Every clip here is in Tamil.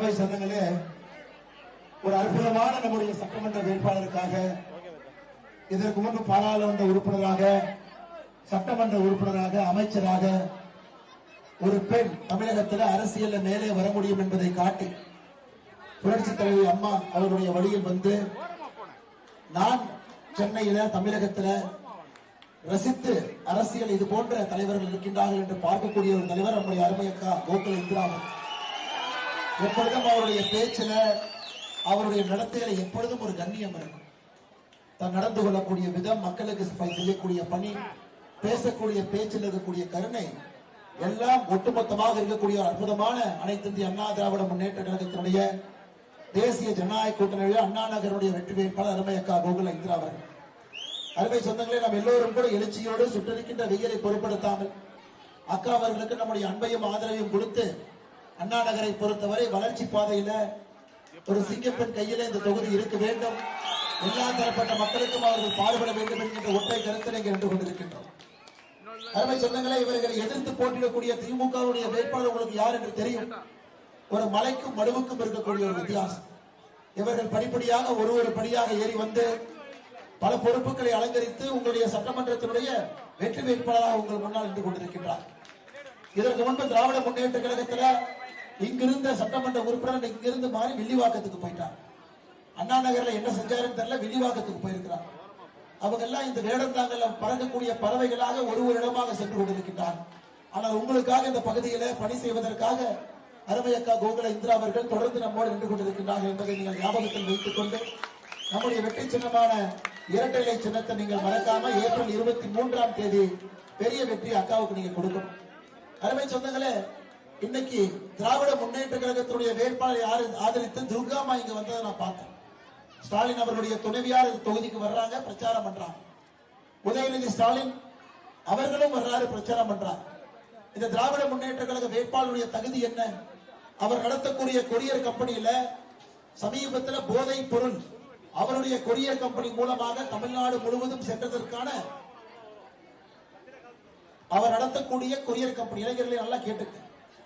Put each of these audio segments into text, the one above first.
அருமை சொந்தங்களே, ஒரு அற்புதமான நம்முடைய சட்டமன்ற வேட்பாளருக்காக இதற்கு முன்பு பாராளுமன்ற உறுப்பினராக, சட்டமன்ற உறுப்பினராக, அமைச்சராக ஒரு பெண் தமிழகத்தில் அரசியல் மேலே வர முடியும் என்பதை காட்டி புரட்சி தலைவி அம்மா அவருடைய வழியில் வந்து நான் சென்னையில தமிழகத்தில் ரசித்து அரசியல் இது போன்ற தலைவர்கள் இருக்கின்றார்கள் என்று பார்க்கக்கூடிய ஒரு தலைவர் நம்முடைய அருமை அக்கா கோகுல இந்திரா. எப்பொழுதும் அவருடைய பேச்சில, அவருடைய நடத்தையில எப்பொழுதும் ஒரு கண்ணியம் இருக்கும். தான் நடந்து கொள்ளக்கூடிய விதம், மக்களுக்கு செய்யக்கூடிய பணி, பேசக்கூடிய பேச்சில் இருக்கக்கூடிய கருணை எல்லாம் ஒட்டுமொத்தமாக இருக்கக்கூடிய அற்புதமான அனைத்து இந்திய அண்ணா திராவிட முன்னேற்ற கழகத்தினுடைய தேசிய ஜனநாயக கூட்டணியில் அண்ணா நகருடைய வெற்றி வேட்பாளர் அருமை அக்கா கோகுல இந்திரா அவர்கள். அருமை சொந்தங்களே, நாம் எல்லோரும் கூட எழுச்சியோடு சுற்றிருக்கின்ற வெயிலை பொருட்படுத்தாமல் அக்கா அவர்களுக்கு நம்முடைய அன்பையும் ஆதரவையும் கொடுத்து அண்ணா நகரை பொறுத்தவரை வளர்ச்சி பாதையில ஒரு சிங்கப்பெண் கையில இந்த தொகுதி இருக்க வேண்டும், எல்லா தரப்பட்ட மக்களுக்கும் அவர்கள் பாடுபட வேண்டும் என்கின்ற ஒற்றை கருத்தை நின்று கொண்டிருக்கின்றோம். அருமை சொந்தங்களே, இவர்களை எதிர்த்து போட்டியிடக்கூடிய திமுகவுடைய வேட்பாளர் உங்களுக்கு யார் என்று தெரியும். ஒரு மலைக்கும் மடுவுக்கும் இருக்கக்கூடிய ஒரு வித்தியாசம். இவர்கள் படிப்படியாக ஒரு படியாக ஏறி வந்து பல பொறுப்புகளை அலங்கரித்து உங்களுடைய சட்டமன்றத்தினுடைய வெற்றி வேட்பாளராக உங்கள் முன்னால் நின்று கொண்டிருக்கின்றார். இதற்கு முன்பு திராவிட முன்னேற்ற கழகத்தில் இங்கிருந்த சட்டமன்ற உறுப்பினர் இங்கிருந்து மாறி வில்லிவாக்கத்துக்கு போயிட்டார். அண்ணா நகர்ல என்ன செஞ்சாருன்னு தெரியல, வில்லிவாக்கத்துக்கு போயிருக்கிறார். அவங்க எல்லாம் இந்த வேடந்தாங்கல்ல பறக்கக்கூடிய பறவைகளாக ஒரு இடமாக சென்று கொண்டிருக்கின்றார். ஆனால் உங்களுக்காக இந்த பகுதியில பணி செய்வதற்காக அருமை அக்கா கோகுல இந்திரா அவர்கள் தொடர்ந்து நம்மோடு நின்று கொண்டிருக்கின்றார்கள் என்பதை நீங்கள் ஞாபகத்தில் வைத்துக் கொண்டு நம்முடைய வெற்றி சின்னமான இரட்டை இலை சின்னத்தை நீங்கள் மறக்காம ஏப்ரல் 23ஆம் தேதி பெரிய வெற்றி அக்காவுக்கு நீங்க கொடுக்கணும். அருமை சொந்தங்களே, இன்னைக்கு திராவிட முன்னேற்ற கழகத்தினுடைய வேட்பாளரை ஆதரித்து துர்காமா இங்க வந்ததை நான் பார்த்தேன். ஸ்டாலின் அவர்களுடைய துணைவியார் தொகுதிக்கு வர்றாங்க, பிரச்சாரம் பண்றாங்க. உதயநிதி ஸ்டாலின் அவர்களும் வர்றாரு, பிரச்சாரம் பண்றாங்க. இந்த திராவிட முன்னேற்ற கழக வேட்பாளருடைய தகுதி என்ன? அவர் நடத்தக்கூடிய கொரியர் கம்பெனியில சமீபத்தில் போதை பொருள் அவருடைய கொரியர் கம்பெனி மூலமாக தமிழ்நாடு முழுவதும் சென்றதற்கான அவர் நடத்தக்கூடிய கொரியர் கம்பெனி, இளைஞர்களை நல்லா கேட்டுக்க,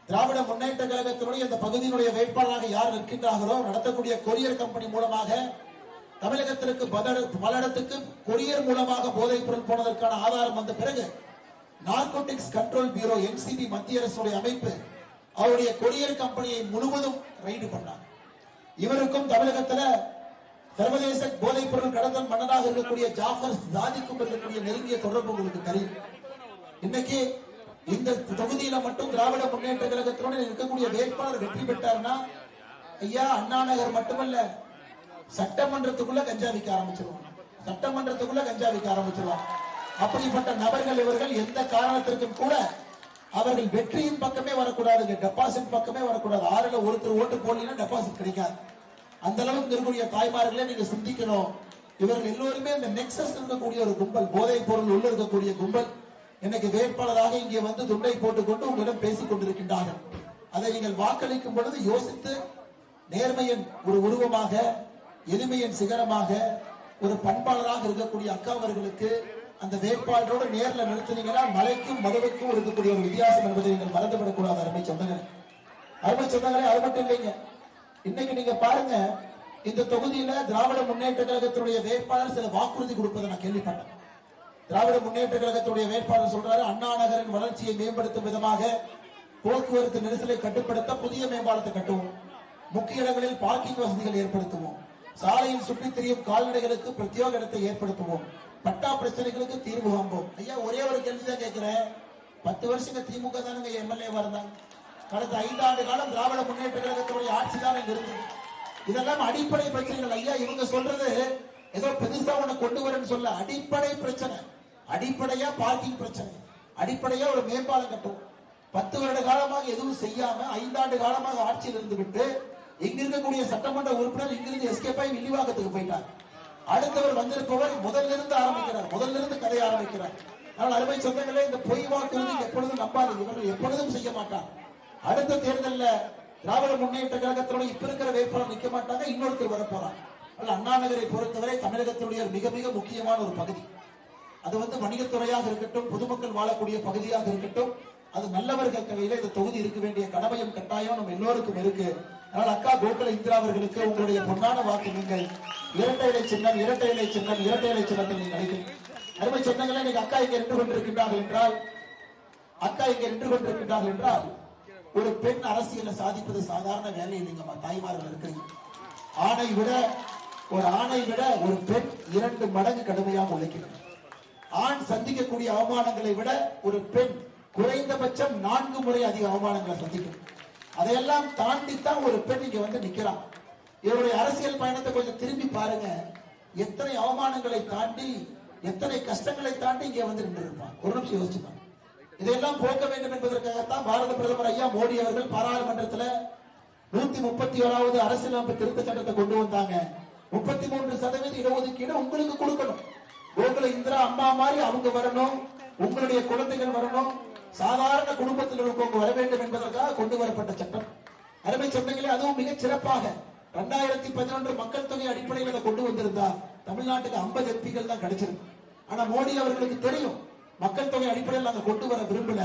திராவிட முன்னேற்ற கழகத்தினுடைய இந்த பகுதியினுடைய வேட்பாளராக யார் நிற்கின்றார்களோ நடத்தக்கூடிய கொரியர் கம்பெனி மூலமாக தமிழகத்திற்கு பல இடத்துக்கு கொரியர் மூலமாக போதைப் பொருள் போனதற்கான ஆதாரம் வந்த பிறகு நார்கோட்டிக்ஸ் கண்ட்ரோல் பியூரோ NCB மத்திய அரசுடைய அமைப்பு அவருடைய கொரியர் கம்பெனியை முழுவதும் ரைடு பண்ணார். இவருக்கும் தமிழகத்தில் சர்வதேச போதைப் பொருள் கடத்தல் மன்னராக இருக்கக்கூடிய ஜாஃபர் ஜாதிக்கும் இருக்கக்கூடிய நெருங்கிய தொடர்பு உங்களுக்கு தெரியும். இன்னைக்கு இந்த தொகுதியில மட்டும் திராவிட முன்னேற்ற கழகத்துடன் இருக்கக்கூடிய வேட்பாளர் வெற்றி பெற்றார்னா, ஐயா அண்ணா நகர் மட்டுமல்ல, சட்டமன்றத்துக்குள்ள கஞ்சா விற்க ஆரம்பிச்சிருவாங்க. சட்டமன்றத்துக்குள்ள கஞ்சா விற்க ஆரம்பிச்சிருவாங்க. அப்படிப்பட்ட நபர்கள் இவர்கள். எந்த காரணத்திற்கும் கூட அவர்கள் வெற்றியின் பக்கமே வரக்கூடாது, டெபாசிட் பக்கமே வரக்கூடாது. 6ல் ஒருத்தர் ஓட்டு போடலாம் டெபாசிட் கிடைக்காது. அந்த அளவுக்கு இருக்கக்கூடிய தாய்மார்களே நீங்க சிந்திக்கணும். இவர்கள் எல்லோருமே இந்த நெக்ஸஸ் இருக்கக்கூடிய ஒரு கும்பல், போதைப் பொருள் உள்ள இருக்கக்கூடிய கும்பல் இன்னைக்கு வேட்பாளராக இங்கே வந்து துண்டை போட்டுக்கொண்டு உங்களிடம் பேசிக் கொண்டிருக்கின்றார்கள். அதை நீங்கள் வாக்களிக்கும் பொழுது யோசித்து, நேர்மையின் ஒரு உருவமாக, எளிமையின் சிகரமாக, ஒரு பண்பாளராக இருக்கக்கூடிய அக்கா அவர்களுக்கு அந்த வேட்பாளரோடு நேரில் நிறுத்தினீங்கன்னா மலைக்கும் மடுவுக்கும் இருக்கக்கூடிய ஒரு வித்தியாசம் என்பதை நீங்கள் மறந்துவிடக்கூடாது. அருமை சொந்தங்களே, அது மட்டும் இல்லைங்க. இன்னைக்கு நீங்க பாருங்க, இந்த தொகுதியில திராவிட முன்னேற்ற கழகத்தினுடைய வேட்பாளர் சில வாக்குறுதி கொடுப்பதை நான் கேள்விப்பட்டேன். திராவிட முன்னேற்ற கழகத்துடைய வேட்பாளர் சொல்றாரு, அண்ணா நகரின் வளர்ச்சியை மேம்படுத்தும் விதமாக போக்குவரத்து நெரிசலை கட்டுப்படுத்த புதிய மேம்பாலத்தை கட்டுவோம், முக்கிய இடங்களில் பார்க்கிங் வசதிகள் ஏற்படுத்துவோம், சாலையில் சுற்றித் திரியும் கால்நடைகளுக்கு பிரத்யேக இடத்தை ஏற்படுத்துவோம், பட்டா பிரச்சனைகளுக்கு தீர்வு காண்போம். ஐயா, ஒரே ஒரு கேள்விதான் கேட்கிறேன். 10 வருஷங்க திமுக தானுங்க எம்எல்ஏவா இருந்தாங்க. கடந்த 5 ஆண்டு காலம் திராவிட முன்னேற்ற கழகத்துடைய ஆட்சி தான் இருந்தது. இதெல்லாம் அடிப்படை பிரச்சனைகள். ஐயா, இவங்க சொல்றது ஏதோ பெருசா ஒண்ணு கொண்டு வரேன்னு சொல்ல, அடிப்படை பிரச்சனை. அடிப்படையா பார்க்கிங் பிரச்சனை, அடிப்படையா ஒரு மேம்பாலம் கட்டும். 10 வருட காலமாக எதுவும் செய்யாம 5 ஆண்டு காலமாக ஆட்சியில் இருந்து விட்டு இங்க இருக்கக்கூடிய சட்டமன்ற உறுப்பினர் இங்கிருந்து எஸ்கேப் ஆகி வில்லிவாக்கத்துக்கு போயிட்டார். அடுத்தவர் வந்திருப்பவர் முதல்ல இருந்து ஆரம்பிக்கிறார், முதல்ல இருந்து கதைய ஆரம்பிக்கிறார். ஆனால் அருமை சொந்தங்களே, இந்த பொய் வாக்குறுதி எப்பொழுதும் நம்பாது. இவர்கள் எப்பொழுதும் செய்ய மாட்டார். அடுத்த தேர்தலில் திராவிட முன்னேற்ற கழகத்தினுடைய இப்ப இருக்கிற வேட்பாளர் நிற்க மாட்டாங்க, இன்னொருத்தர் வர போறாங்க. அண்ணா நகரை பொறுத்தவரை தமிழகத்தினுடைய மிக மிக முக்கியமான ஒரு பகுதி. அது வணிகத்துறையாக இருக்கட்டும், பொதுமக்கள் வாழக்கூடிய பகுதியாக இருக்கட்டும், அது நல்லவர்கள் கையில இந்த தொகுதி இருக்க வேண்டிய கடமையும் கட்டாயம் நம்ம எல்லோருக்கும் இருக்கு. அதனால் அக்கா கோகுல இந்திரா அவர்களுக்கு உங்களுடைய பொன்னான வாக்கு நீங்கள் இரட்டை இலை சின்னம் இரட்டை இலை சின்னம் இரட்டை இலை சின்னத்தில் நீங்கள் அளிக்கும். அருமை சொந்தங்களே, இன்னைக்கு அக்கா இங்க நின்று கொண்டிருக்கின்றார்கள் என்றால் ஒரு பெண் அரசியலை சாதிப்பது சாதாரண வேலை இல்லைங்கம்மா. தாய்மார்கள் இருக்கிறீங்க. ஆணை விட ஒரு பெண் 2 மடங்கு கடுமையாக உழைக்கிறது. ஆண் சந்திக்கக்கூடிய அவமானங்களை விட ஒரு பெண் குறைந்தபட்சம் 4 முறை அதிக அவமானங்களை சந்திக்கும். அதையெல்லாம் தாண்டித்தான் ஒரு பெண் இங்க வந்து நிக்கிறான். இவருடைய அரசியல் பயணத்தை கொஞ்சம் திரும்பி பாருங்க. எத்தனை அவமானங்களை தாண்டி, எத்தனை கஷ்டங்களை தாண்டி இங்க வந்து நின்று இருப்பான். ஒரு நிமிஷம் யோசிச்சுப்பாங்க. இதையெல்லாம் போக்க வேண்டும் என்பதற்காகத்தான் பாரத பிரதமர் ஐயா மோடி அவர்கள் பாராளுமன்றத்தில் 131வது அரசியலமைப்பு திருத்த சட்டத்தை கொண்டு வந்தாங்க. 33% இடஒதுக்கீடு உங்களுக்கு கொடுக்கணும். கோகுல இந்திரா அம்மா மாதிரி அவங்க வரணும், உங்களுடைய குழந்தைகள் வரணும், சாதாரண குடும்பத்தில் இருக்கவங்க வர வேண்டும் என்பதற்காக கொண்டு வரப்பட்ட சட்டம். அருமை சொந்தங்களே, அதுவும் மிக சிறப்பாக 2011 மக்கள் தொகை அடிப்படையில் அதை கொண்டு வந்திருந்தா தமிழ்நாட்டுக்கு 50 எம்பிகள் தான் கிடைச்சிருக்கு. ஆனா மோடி அவர்களுக்கு தெரியும், மக்கள் தொகை அடிப்படையில் நாங்க கொண்டு வர விரும்பல,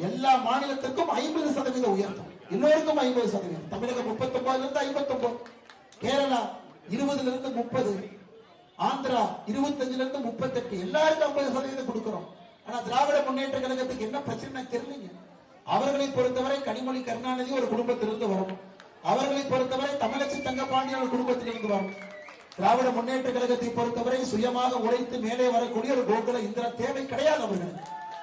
எல்லா மாநிலத்திற்கும் 50% உயர்த்தும், எல்லோருக்கும் 50%. தமிழகம் 39 59, கேரளா 20 30, ஆந்திரா 25 38, எல்லாருக்கும் 50% கொடுக்கிறோம். ஆனா திராவிட முன்னேற்ற கழகத்துக்கு என்ன பிரச்சனை தெரியலீங்க. அவர்களை பொறுத்தவரை கனிமொழி கருணாநிதி ஒரு குடும்பத்திலிருந்து வரணும். அவர்களை பொறுத்தவரை தமிழச்சி தங்கப்பாண்டியன் ஒரு குடும்பத்திலிருந்து வரணும். திராவிட முன்னேற்ற கழகத்தை பொறுத்தவரை சுயமாக உழைத்து மேலே வரக்கூடிய ஒரு கோகுல இந்திரா தேவை கிடையாது அவர்கள்.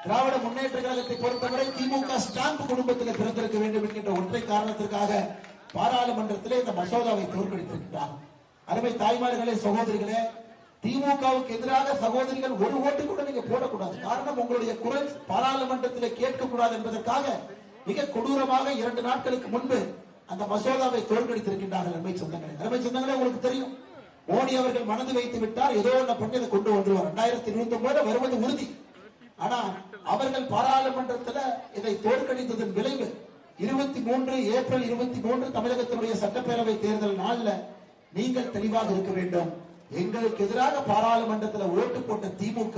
திராவிட முன்னேற்ற கழகத்தை பொறுத்தவரை திமுக ஸ்டாம்ப் குடும்பத்தில் பிறந்திருக்க வேண்டும் என்கின்ற ஒற்றை காரணத்திற்காக பாராளுமன்றத்திலே இந்த மசோதாவை தோற்கடித்திருக்கிறார். அருமை தாய்மார்களே, சகோதரிகளே, திமுகவுக்கு எதிராக சகோதரிகள் ஒரு ஓட்டு கூட நீங்க போடக்கூடாது. காரணம், உங்களுடைய குரல் பாராளுமன்றத்தில் கேட்கக்கூடாது என்பதற்காக மிக கொடூரமாக 2 நாட்களுக்கு முன்பு அந்த மசோதாவை தோற்கடித்திருக்கின்றார்கள். அருமை சொந்தங்களே, உங்களுக்கு தெரியும், மோடி அவர்கள் மனது வைத்து விட்டார், ஏதோ ஒன்று பண்ணி அதை கொண்டு வந்துருவார். 2029 வருவது உறுதி. ஆனா அவர்கள் பாராளுமன்றத்தில் இதை தோற்கடித்ததன் விளைவு 23 ஏப்ரல் 23 தமிழகத்தினுடைய சட்டப்பேரவை தேர்தல் நாள்ல நீங்கள் தெளிவாக இருக்க வேண்டும். எங்களுக்கு எதிராக பாராளுமன்றத்தில் ஓட்டு போட்ட திமுக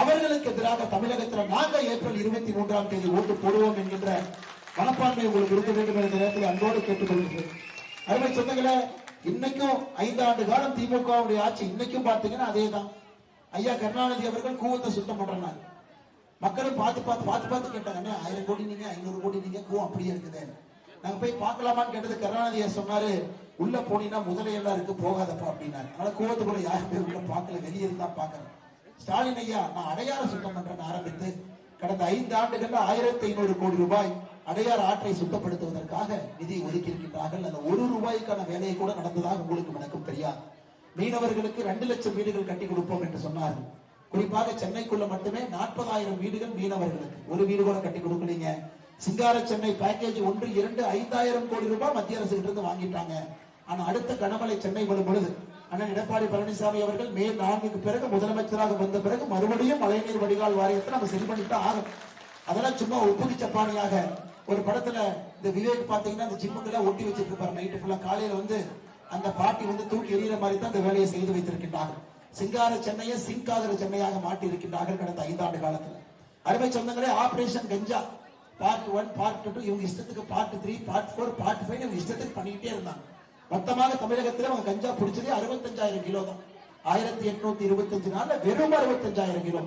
அவர்களுக்கு எதிராக தமிழகத்தில் நாங்கள் ஏப்ரல் 23ஆம் தேதி ஓட்டு போடுவோம் என்கின்ற மனப்பான்மை உங்களுக்கு இருக்க வேண்டும் என்ற நேரத்தில் அன்போடு கேட்டுக்கொள்கிறேன். அருமை சொந்தங்களே, இன்னைக்கும் 5 ஆண்டு காலம் திமுகவுடைய ஆட்சி. இன்னைக்கும் பாத்தீங்கன்னா அதே தான். ஐயா கருணாநிதி அவர்கள் கூவத்தை சுத்தம் பண்றாங்க. மக்களும் பார்த்து கேட்டாங்க, 1000 கோடி நீங்க 500 கோடி நீங்க கூவம் அப்படியே இருக்குது, நாங்க போய் பார்க்கலாமான்னு கேட்டது. கருணாநிதியை சொன்னாரு, உள்ள போனீங்கன்னா முதலையெல்லாம் இருக்கு, போகாதப்பா அப்படின்னாரு. அதனால கூவத்துக்குள்ள யாருமே உள்ள பார்க்கல, வெளியே இருந்தா பாக்குறேன். ஸ்டாலின் ஐயா, நான் அடையாறு சுத்தம் பண்றேன்னு ஆரம்பித்து கடந்த 5 ஆண்டுகள்ல 1500 கோடி ரூபாய் அடையாறு ஆற்றை சுத்தப்படுத்துவதற்காக நிதி ஒதுக்கி இருக்கின்றார்கள். அந்த 1 ரூபாய்க்கான வேலையை கூட நடந்ததாக உங்களுக்கு எனக்கும் தெரியாது. மீனவர்களுக்கு 2 லட்சம் வீடுகள் கட்டி கொடுப்போம் என்று சொன்னார்கள். குறிப்பாக சென்னைக்குள்ள மட்டுமே 40,000 வீடுகள் மீனவர்களுக்கு, ஒரு வீடு கூட கட்டி கொடுக்கலீங்க. சிங்கார சென்னை பேக்கேஜ் 1, 2, 5000 கோடி ரூபாய் மத்திய அரசு கிட்ட இருந்து வாங்கிட்டாங்க. ஆனா அடுத்த கனமழை சென்னை வரும் பொழுது அண்ணன் எடப்பாடி பழனிசாமி அவர்கள் மே 4க்கு பிறகு முதலமைச்சராக வந்த பிறகு மறுபடியும் மழைநீர் வடிகால் வாரியத்தை நம்ம சரி பண்ணிட்டு ஆகும். அதெல்லாம் சும்மா உப்புக்கு சப்பானியாக ஒரு படத்துல இந்த விவேக் பாத்தீங்கன்னா அந்த ஜிம்முக்கெல்லாம் ஒட்டி வச்சிட்டு இருப்பாரு. நைட்டு ஃபுல்லா காலையில வந்து அந்த பாட்டி வந்து தூக்கி எறிகிற மாதிரி தான் அந்த வேலையை செய்து வைத்திருக்கின்றார்கள். சிங்கார சென்னையை சிங்காகிற சென்னையாக மாட்டி இருக்கின்றார்கள் கடந்த 5 ஆண்டு காலத்துல. அருமை சொந்தங்களே, ஆபரேஷன் கஞ்சா பார்ட் 1 பார்ட் 2 இவங்க இஷ்டத்துக்கு பார்ட் 3 பார்ட் 4 பார்ட் 5 இவங்க இஷ்டத்துக்கு பண்ணிக்கிட்டே இருந்தாங்க. மொத்தமாக தமிழகத்தில் அவங்க கஞ்சா பிடிச்சது 65,000 கிலோ தான். 1825 நாள்ல வெறும் 65,000 கிலோ.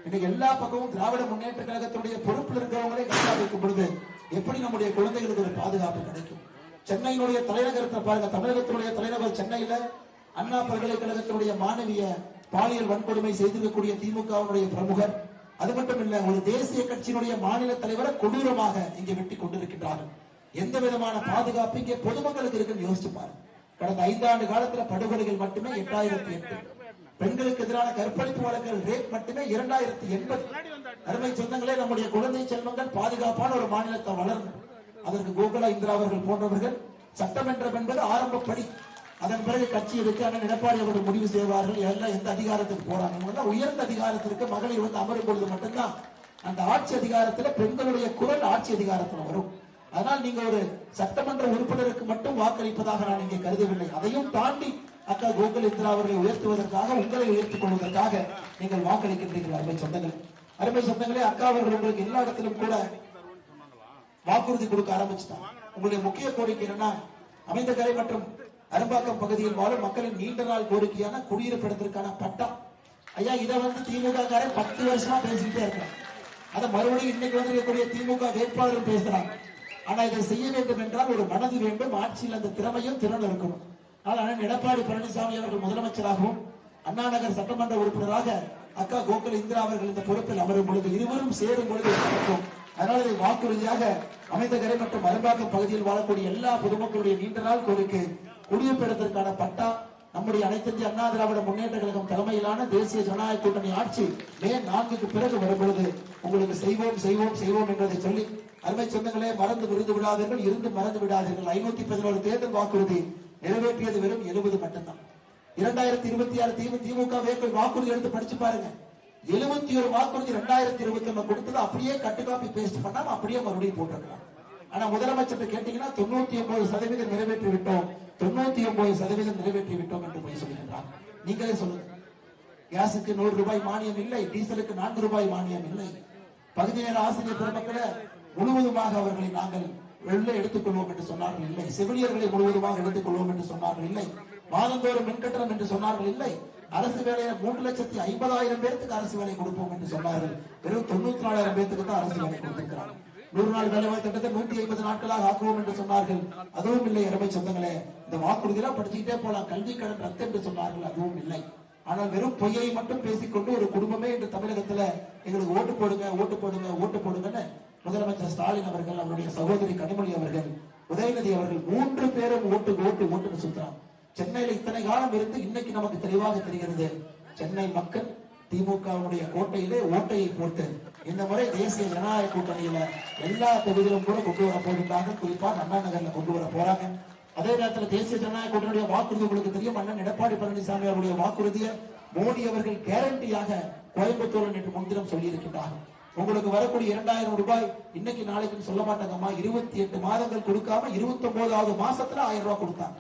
இன்னைக்கு எல்லா பக்கமும் திராவிட முன்னேற்ற கழகத்துடைய பொறுப்பில் இருக்கிறவங்களே கஞ்சா வைக்கும் பொழுது எப்படி நம்முடைய குழந்தைகளுக்கு ஒரு பாதுகாப்பு கிடைக்கும்? சென்னையினுடைய தலைநகரத்தை பாருங்க. தமிழகத்தினுடைய தலைநகர் சென்னையில அண்ணா பல்கலைக்கழகத்தினுடைய மாணவிய பாலியல் வன்கொடுமை செய்திருக்கக்கூடிய திமுகவுடைய பிரமுகர், அது மட்டும் இல்ல ஒரு தேசிய கட்சியினுடைய மாநில தலைவரை கொடூரமாக இங்கே வெட்டி கொண்டிருக்கின்றார்கள். எந்த விதமான பாதுகாப்பு இங்கே பொதுமக்களுக்கு இருக்குன்னு யோசிச்சு பாருங்க. கடந்த 5 ஆண்டு காலத்துல படுகொலைகள் மட்டுமே 8008, பெண்களுக்கு எதிரான கற்பழிப்பு வழக்குகள் ரேப் மட்டுமே 2080. அருமை சொந்தங்களே, நம்முடைய குழந்தை செல்வங்கள் பாதுகாப்பான ஒரு மாநிலத்தை வளர்ந்து அதற்கு கோகுல இந்திரா அவர்கள் போன்றவர்கள் சட்டமன்றம் என்பது ஆரம்பப்படி, அதன் பிறகு கட்சி இருக்கு. ஆனால் எடப்பாடி அவர்கள் முடிவு செய்வார்கள் எல்லாம் எந்த அதிகாரத்துக்கு போறாங்க. உயர்ந்த அதிகாரத்திற்கு மகளிர் வந்து அமரும் பொழுது மட்டும்தான் அந்த ஆட்சி அதிகாரத்தில் பெண்களுடைய குரல் ஆட்சி அதிகாரத்தில் வரும். அதனால் நீங்க ஒரு சட்டமன்ற உறுப்பினருக்கு மட்டும் வாக்களிப்பதாக நான் இங்கே கருதவில்லை. அதையும் தாண்டி அக்கா கோகுல இந்திரா அவர்களை உயர்த்துவதற்காக, உங்களை உயர்த்திக் கொள்வதற்காக நீங்கள் வாக்களிக்கின்றீர்கள். அருமை சொந்தங்களே, அக்கா அவர்கள் உங்களுக்கு எல்லா இடத்திலும் கூட வாக்குறுதி கொடுக்க ஆரம்பிச்சுட்டாங்க. உங்களுடைய முக்கிய கோரிக்கை என்னன்னா, அமைந்தகரை மற்றும் அரும்பாக்கம் பகுதியில் வாழும் மக்களின் நீண்ட நாள் கோரிக்கையான குடியிருப்பிடத்திற்கான பட்டா. ஐயா, இதை திமுக காரன் 10 வருஷமா பேசிக்கிட்டே இருக்கிறான். அதை மறுபடியும் இன்னைக்கு வந்திருக்கக்கூடிய திமுக வேட்பாளர்கள் பேசுறாங்க. ஆனா இதை செய்ய வேண்டும் என்றால் ஒரு மனது வேண்டும், ஆட்சியில் அந்த திறமையும் திறன் இருக்கணும். ஆனால் எடப்பாடி பழனிசாமி அவர்கள் முதலமைச்சராகவும் அண்ணா நகர் சட்டமன்ற உறுப்பினராக அக்கா கோகுல் இந்திரா அவர்கள் இந்த பொறுப்பில் அமரும் பொழுது இருவரும் சேரும் பொழுது நடக்கும். அதனால் இதை வாக்குறுதியாக அமைந்தகரை மற்றும் அரும்பாக்கம் பகுதியில் வாழக்கூடிய எல்லா பொதுமக்களுடைய நீண்ட நாள் கோரிக்கை குடியிருப்பிடத்திற்கான பட்டா நம்முடைய அனைத்து இந்திய அண்ணா திராவிட முன்னேற்ற கழகம் தலைமையிலான தேசிய ஜனநாயக கூட்டணி ஆட்சி மே 4க்கு பிறகு வரும்பொழுது உங்களுக்கு செய்வோம் செய்வோம் செய்வோம் என்பதை சொல்லி, அருமை சொந்தங்களே, மறந்து விருந்து விடாதீர்கள், இருந்து மறந்து விடாதீர்கள். 511 தேர்தல் வாக்குறுதி நிறைவேற்றியது வெறும் 70 மட்டும்தான். 2026 திமுக வாக்குறுதி எடுத்து படிச்சு பாருங்க. 71 வாக்குறுதி 2021 கொடுத்தது அப்படியே கட்டு காப்பி பேஸ்ட் பண்ணாம அப்படியே மறுபடியும் போட்டிருக்கலாம். ஆனா முதலமைச்சர் கேட்டீங்கன்னா 99% நிறைவேற்றி விட்டோம், 99% நிறைவேற்றி விட்டோம் என்று போய் சொல்லுகிறார். நீங்களே சொல்லுங்க. கேஸுக்கு 100 ரூபாய் மானியம் இல்லை, டீசலுக்கு 4 ரூபாய் மானியம் இல்லை. பகுதி நேர ஆசிரியர் பெருமக்களை முழுவதுமாக அவர்களை நாங்கள் வெளியே எடுத்துக் கொள்வோம் என்று சொன்னார்கள் இல்லை. செவிலியர்களை முழுவதுமாக எடுத்துக் கொள்வோம் என்று சொன்னார்கள் இல்லை. மாதந்தோறும் மின்கட்டணம் என்று சொன்னார்கள் இல்லை. அரசு வேலையை 3,50,000 பேருக்கு அரசு வேலை கொடுப்போம் என்று சொன்னார்கள். வெறும் 94,000 பேருக்கு தான் அரசு வேலை கொடுத்திருக்கிறார். 100 நாள் வேலைவாய்ப்பு திட்டத்தை 150 நாட்களாக ஆக்குவோம் என்று சொன்னார்கள். அதுவும் இல்லை. அருமை சொந்தங்களே, இந்த வாக்குறுதியெல்லாம் படிச்சுக்கிட்டே போலாம். கல்வி கடன் ரத்து என்று சொன்னார்கள். அதுவும் இல்லை. ஆனால் வெறும் பொய்யை மட்டும் பேசிக்கொண்டு ஒரு குடும்பமே இன்று தமிழகத்துல எங்களுக்கு ஓட்டு போடுங்க ஓட்டு போடுங்க ஓட்டு போடுங்கன்னு முதலமைச்சர் ஸ்டாலின் அவர்கள், அவருடைய சகோதரி கனிமொழி அவர்கள், உதயநிதி அவர்கள் 3 பேரும் ஓட்டு ஓட்டு ஓட்டுன்னு சுத்துறாங்க. சென்னையில இத்தனை காலம் இருந்து இன்னைக்கு நமக்கு தெளிவாக தெரிகிறது, சென்னை மக்கள் திமுகவுடைய கோட்டையிலே ஓட்டையை போட்டு இந்த முறை தேசிய ஜனநாயக கூட்டணியில எல்லா தொகுதியிலும் கூட கொண்டு வர போகின்றாங்க. குறிப்பாக அண்ணா நகர்ல கொண்டு வர போறாங்க. அதே நேரத்தில் தேசிய ஜனநாயக கூட்டணியுடைய வாக்குறுதி உங்களுக்கு தெரியும். அண்ணன் எடப்பாடி பழனிசாமி அவருடைய வாக்குறுதியை மோடி அவர்கள் கேரண்டியாக கோயம்புத்தூர் நேற்று முன்தினம் சொல்லி இருக்கின்றார். உங்களுக்கு வரக்கூடிய 2,000 ரூபாய் இன்னைக்கு நாளைக்கு சொல்ல மாட்டாங்கம்மா. 28 மாதங்கள் கொடுக்காம 29வது மாசத்துல 1000 ரூபாய் கொடுத்தாங்க.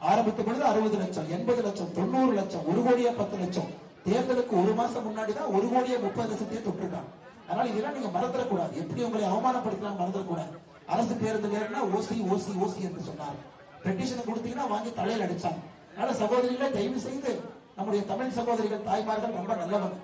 ஆரம்பித்த பொழுது 60 லட்சம், 80 லட்சம், 90 லட்சம், 1 கோடியே 10 லட்சம். தேர்தலுக்கு 1 மாசம் முன்னாடி தான் 1 கோடியே 30 லட்சத்தையே தொட்டிருக்காங்க. அதனால இதெல்லாம் நீங்க மறந்துடக்கூடாது. எப்படி உங்களை அவமானப்படுத்தினா மறந்துடக்கூடாது. அரசு பேருந்து ஏறினா ஓசி ஓசி ஓசி என்று சொன்னார். பெட்டிஷன் கொடுத்தீங்கன்னா வாங்கி தலையில் அடிச்சாங்க. அதனால சகோதரிகளை தயவு செய்து, நம்முடைய தமிழ் சகோதரிகள் தாய்மார்கள் ரொம்ப நல்லவங்க.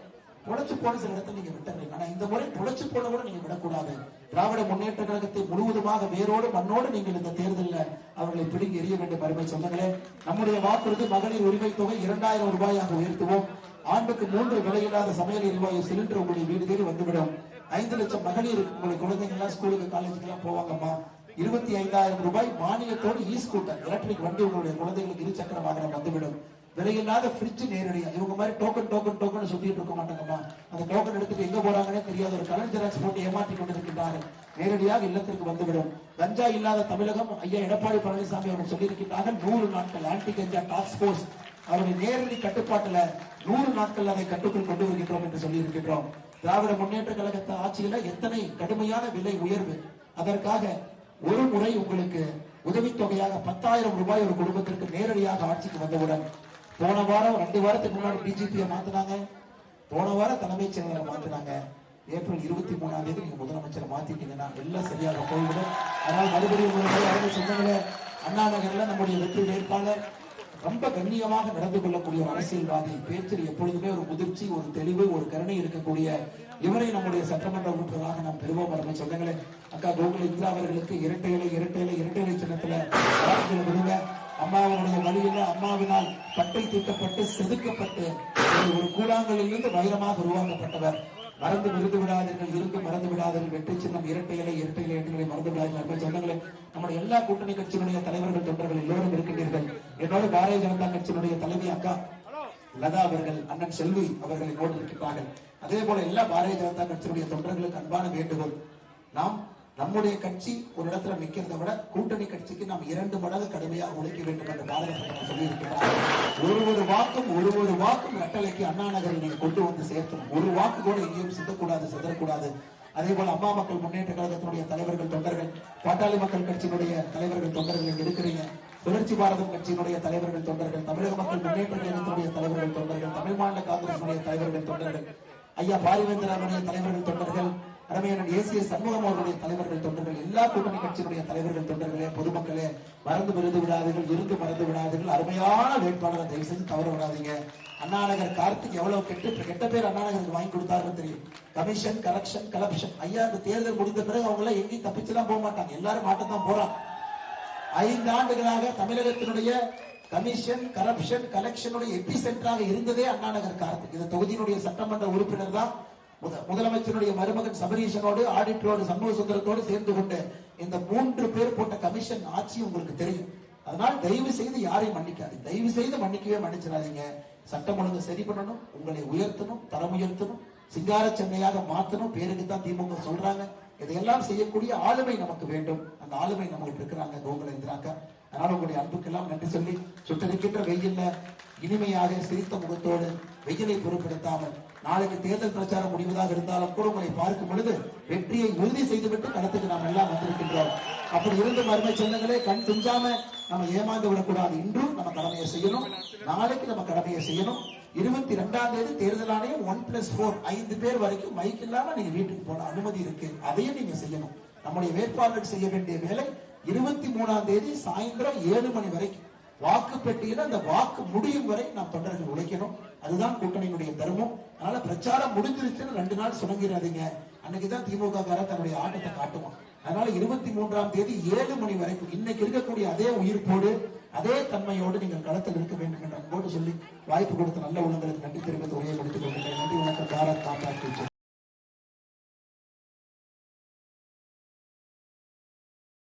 பொழைச்சு போன சில இடத்துல நீங்க விட்டுறீங்க. ஆனா இந்த முறை பொழைச்சு போன கூட நீங்க விடக்கூடாது. திராவிட முன்னேற்ற கழகத்தை முழுவதுமாக வேரோடு மண்ணோடு நீங்கள் இந்த தேர்தலில் அவர்களை பிடுங்கி எறிய வேண்டும். அருமை சொந்தங்களே, நம்முடைய வாக்குறுதி மகளிர் உரிமை தொகை 2,000 ரூபாயாக உயர்த்துவோம். ஆண்டுக்கு 3 விலையில்லாத சமையல் எரிவாயு சிலிண்டர் உங்களுடைய வீடு தேடி வந்துவிடும். 5 லட்சம் மகளிர் உங்களுடைய குழந்தைங்க எல்லாம் ஸ்கூலுக்கு காலேஜுக்கு எல்லாம் போவாங்கம்மா. 25,000 ரூபாய் மானியத்தோடு இ ஸ்கூட்டர் எலக்ட்ரிக் வண்டி உங்களுடைய குழந்தைகளுக்கு 2 சக்கர வாகனம் வந்துவிடும். விலையில்லாத ஃப்ரிட்ஜ் நேரடியா. இவங்க மாதிரி டோக்கன் டோக்கன் டோக்கன் சுத்திட்டு இருக்க மாட்டாங்கம்மா. அந்த டோக்கன் எடுத்துட்டு எங்க போறாங்கன்னே தெரியாத ஒரு கலர் ஜெராக்ஸ் போட்டு ஏமாற்றி கொண்டிருக்கின்றார்கள். நேரடியாக இல்லத்திற்கு வந்துவிடும். கஞ்சா இல்லாத தமிழகம் ஐயா எடப்பாடி பழனிசாமி அவர்கள் சொல்லியிருக்கிறார்கள். 100 நாட்கள் ஆன்டி கஞ்சா டாஸ்க் போர்ஸ் அவருடைய நேரடி கட்டுப்பாட்டுல 100 நாட்கள் அதை கட்டுக்குள் கொண்டு வருகின்றோம் என்று சொல்லி இருக்கின்றோம். திராவிட முன்னேற்ற கழகத்தை ஆட்சியில எத்தனை கடுமையான விலை உயர்வு. அதற்காக ஒரு முறை உங்களுக்கு உதவித்தொகையாக 10,000 ரூபாய் ஒரு குடும்பத்திற்கு நேரடியாக ஆட்சிக்கு வந்தவுடன், போன வாரம் 2 வாரத்துக்கு முன்னாடி டிஜிபியை மாத்தினாங்க, போன வாரம் தலைமைச் செயலரை மாத்தினாங்க. ஏப்ரல் 23ஆம் தேதி நீங்க முதலமைச்சரை மாத்திட்டீங்கன்னா எல்லாம் சரியாக போய்விடும். அதனால் மறுபடியும் சொந்தங்களே, அண்ணா நகர்ல நம்முடைய வெற்றி வேட்பாளர் ரொம்ப கண்ணியமாக நடந்து கொள்ளக்கூடிய ஒரு அரசியல்வாதி. பேச்சில் எப்பொழுதுமே ஒரு முதிர்ச்சி, ஒரு தெளிவு, ஒரு கருணை இருக்கக்கூடிய இவரை நம்முடைய சட்டமன்ற உறுப்பினராக நாம் பெறுவோம். அருமை சொந்தங்களே, அக்கா கோகுல் இந்திரா அவர்களுக்கு இரட்டை இலை சின்னத்துல விடுங்க. அம்மாவனுடைய வழியில அம்மாவினால் பட்டை தீட்டப்பட்டு செதுக்கப்பட்டு ஒரு கூழாங்கலில் இருந்து வைரமாக உருவாக்கப்பட்டவர். மறந்து விருந்து விடாதீர்கள், இருந்து மறந்து விடாதீர்கள். வெற்றி சின்னம் இரட்டை இலை எட்டுகளை மறந்து விடாதீர்கள். சொந்தங்களே, நம்முடைய எல்லா கூட்டணி கட்சியினுடைய தலைவர்கள் தொண்டர்கள் எல்லோரும் இருக்கின்றீர்கள். என்னோட பாரதிய ஜனதா கட்சியினுடைய தலைவி அக்கா லதா அவர்கள், அண்ணன் செல்வி அவர்களை நோடு இருக்கின்றார்கள். அதே போல எல்லா பாரதிய ஜனதா கட்சியினுடைய தொண்டர்களுக்கு அன்பான வேண்டுகோள். நாம் நம்முடைய கட்சி ஒரு இடத்துல நிக்கிறதை விட கூட்டணி கட்சிக்கு நாம் 2 மடங்கு கடுமையாக உழைக்க வேண்டும் என்று பாரத பிரதமர் சொல்லி இருக்கிறார். ஒரு வாக்கும் ரெட்டலைக்கு அண்ணா நகரில் நீங்க கொண்டு வந்து சேர்க்கணும். ஒரு வாக்கு கூட எங்கேயும் சிதறக்கூடாது. அதே போல அம்மா மக்கள் முன்னேற்ற கழகத்தினுடைய தலைவர்கள் தொண்டர்கள், பாட்டாளி மக்கள் கட்சியினுடைய தலைவர்கள் தொண்டர்கள் இங்க இருக்கிறீங்க. சுழற்சி பாரதம் கட்சியினுடைய தலைவர்கள் தொண்டர்கள், தமிழக மக்கள் முன்னேற்ற கழகத்தினுடைய தலைவர்கள் தொண்டர்கள், தமிழ் மாநில காங்கிரசினுடைய தலைவர்கள் தொண்டர்கள், ஐயா பாரிவேந்தராவுடைய தலைவர்கள் தொண்டர்கள், அருமையான ஏசிய சண்முகம் அவர்களுடைய தலைவர்கள் தொண்டர்கள், எல்லா கூட்டணி கட்சியினுடைய தலைவர்கள் தொண்டர்களே, பொதுமக்களே, மறந்து விருது விடாதீர்கள், இருந்து மறந்து விடாதீர்கள். அருமையான வேட்பாளரை தயவு செஞ்சு தவற விடாதீங்க. அண்ணாநகர் கார்த்திக் எவ்வளவு கெட்ட பேர் அண்ணாநகருக்கு வாங்கி கொடுத்தாருன்னு தெரியும். கமிஷன், கரப்ஷன், கலப்ஷன். ஐயா, இந்த தேர்தல் முடிந்த பிறகு அவங்க எல்லாம் எங்கேயும் தப்பிச்சுலாம் போக மாட்டாங்க, எல்லாரும் மாட்டத்தான் போறாங்க. 5 ஆண்டுகளாக தமிழகத்தினுடைய கமிஷன், கரப்ஷன், கலெக்ஷனுடைய எபி சென்டராக இருந்ததே அண்ணாநகர் கார்த்திக். இந்த தொகுதியினுடைய சட்டமன்ற உறுப்பினர் தான் முதலமைச்சருடைய மருமகன் சபரீஷனோடு, ஆடிட்டரோடு, சண்முக சுந்தரத்தோடு சேர்ந்து கொண்டு இந்த 3 பேர் போட்ட கமிஷன் ஆட்சி உங்களுக்கு தெரியும். அதனால் தயவு செய்து யாரையும் மன்னிக்காது, தயவு செய்து மன்னிக்கவே மன்னிச்சிடாதீங்க. சட்டம் ஒழுங்கு சரி பண்ணணும், உங்களை உயர்த்தணும், தரம் உயர்த்தணும், சிங்கார சென்னையாக மாற்றணும். பேருக்கு தான் திமுக சொல்றாங்க. இதையெல்லாம் செய்யக்கூடிய ஆளுமை நமக்கு வேண்டும். அந்த ஆளுமை நமக்கு இருக்கிறாங்க கோகுலேந்திராக்கா. அதனால உங்களுடைய அன்புக்கெல்லாம் நன்றி சொல்லி, சுற்றிருக்கின்ற வெயில்ல இனிமையாக சிரித்த முகத்தோடு, வெயிலை பொருட்படுத்தாமல், நாளைக்கு தேர்தல் பிரச்சாரம் முடிவதாக இருந்தாலும் கூட உங்களை பார்க்கும் பொழுது வெற்றியை உறுதி செய்துவிட்டு களத்துக்கு நாம் எல்லாம் வந்திருக்கின்றோம். அப்படி இருந்து மருமை சொந்தங்களே, கண் துஞ்சாம நம்ம ஏமாந்து விடக்கூடாது. இன்றும் நம்ம கடமையை செய்யணும், நாளைக்கு நம்ம கடமையை செய்யணும். 22ஆம் தேதி தேர்தல் ஆணையம் 1+4 5 பேர் வரைக்கும் மைக் இல்லாம நீங்க வீட்டுக்கு போன அனுமதி இருக்கு. அதையும் நீங்க செய்யணும். நம்முடைய வேட்பாளர்கள் செய்ய வேண்டிய வேலை 23ஆம் தேதி சாயந்தரம் 7 மணி வரைக்கும் வாக்கு பெட்டியில அந்த வாக்கு முடியும் வரை நாம் தொண்டர்கள் உழைக்கணும். அதுதான் கூட்டணியினுடைய தர்மம். அதனால பிரச்சாரம் முடிஞ்சிருச்சுன்னு 2 நாள் சுணங்கிறாதீங்க. அன்னைக்குதான் திமுக தன்னுடைய ஆட்டத்தை காட்டுவான். அதனால 23ஆம் தேதி 7 மணி வரைக்கும் இன்னைக்கு இருக்கக்கூடிய அதே உயிர்ப்போடு, அதே தன்மையோடு நீங்கள் களத்தில் இருக்க வேண்டும் என்ற அன்போடு சொல்லி வாய்ப்பு கொடுத்த நல்ல உள்ளங்களுக்கு நன்றி தெரிவித்து உரையை முடித்துக் கொள்கிறேன். நன்றி, வணக்கம். பாரத் மாதா கி ஜெய்.